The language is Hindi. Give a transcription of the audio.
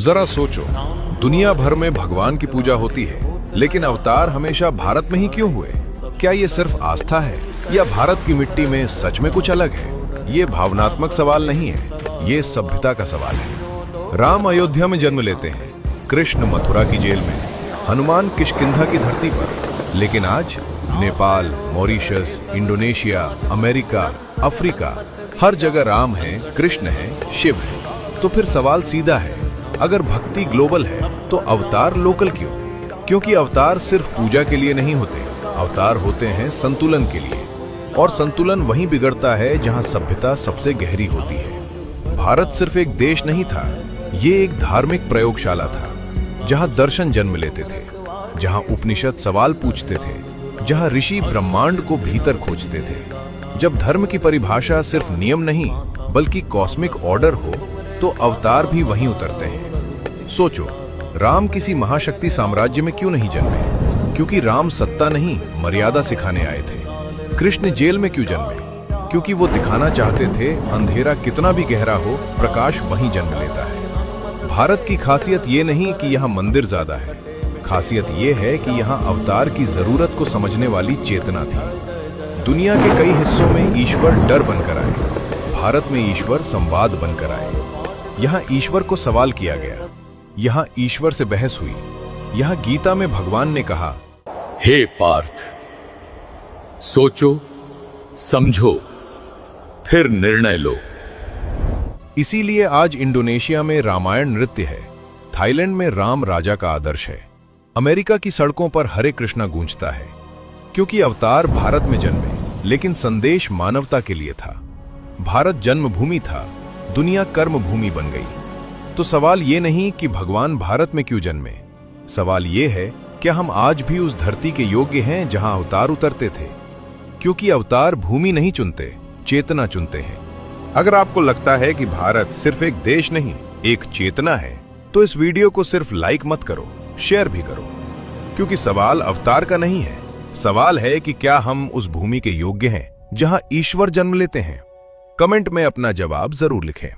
जरा सोचो, दुनिया भर में भगवान की पूजा होती है, लेकिन अवतार हमेशा भारत में ही क्यों हुए? क्या ये सिर्फ आस्था है या भारत की मिट्टी में सच में कुछ अलग है? ये भावनात्मक सवाल नहीं है, ये सभ्यता का सवाल है। राम अयोध्या में जन्म लेते हैं, कृष्ण मथुरा की जेल में, हनुमान किष्किंधा की धरती पर, लेकिन आज Nepal, Mauritius, Indonesia, America, Africa, हर जगह राम है, कृष्ण है, शिव है। तो फिर सवाल सीधा है, अगर भक्ति ग्लोबल है तो अवतार लोकल क्यों? क्योंकि अवतार सिर्फ पूजा के लिए नहीं होते, अवतार होते हैं संतुलन के लिए, और संतुलन वहीं बिगड़ता है जहां सभ्यता सबसे गहरी होती है। भारत सिर्फ एक देश नहीं था, ये एक धार्मिक प्रयोगशाला था, जहां दर्शन जन्म लेते थे, जहां उपनिषद सवाल पूछते थे, जहां ऋषि ब्रह्मांड को भीतर खोजते थे। जब धर्म की परिभाषा सिर्फ नियम नहीं बल्कि कॉस्मिक ऑर्डर हो, तो अवतार भी वहीं उतरते हैं। सोचो, राम किसी महाशक्ति साम्राज्य में क्यों नहीं जन्मे? क्योंकि राम सत्ता नहीं, मर्यादा सिखाने आए थे। कृष्ण जेल में क्यों जन्मे? क्योंकि वो दिखाना चाहते थे अंधेरा कितना भी गहरा हो, प्रकाश वहीं जन्म लेता है। भारत की खासियत ये नहीं कि यहाँ मंदिर ज्यादा है, खासियत ये है कि यहाँ अवतार की जरूरत को समझने वाली चेतना थी। दुनिया के कई हिस्सों में ईश्वर डर बनकर आए, भारत में ईश्वर संवाद बनकर आए। यहाँ ईश्वर को सवाल किया गया, यहाँ ईश्वर से बहस हुई। यहाँ गीता में भगवान ने कहा, हे पार्थ, सोचो, समझो, फिर निर्णय लो। इसीलिए आज इंडोनेशिया में रामायण नृत्य है, थाईलैंड में राम राजा का आदर्श है, अमेरिका की सड़कों पर हरे कृष्णा गूंजता है। क्योंकि अवतार भारत में जन्मे, लेकिन संदेश मानवता के लिए था। भारत जन्मभूमि था, दुनिया कर्मभूमि बन गई। तो सवाल ये नहीं कि भगवान भारत में क्यों जन्मे, सवाल ये है, क्या हम आज भी उस धरती के योग्य हैं जहां अवतार उतरते थे? क्योंकि अवतार भूमि नहीं चुनते, चेतना चुनते हैं। अगर आपको लगता है कि भारत सिर्फ एक देश नहीं, एक चेतना है, तो इस वीडियो को सिर्फ लाइक मत करो, शेयर भी करो। क्योंकि सवाल अवतार का नहीं है, सवाल है कि क्या हम उस भूमि के योग्य हैं जहां ईश्वर जन्म लेते हैं। कमेंट में अपना जवाब जरूर लिखें।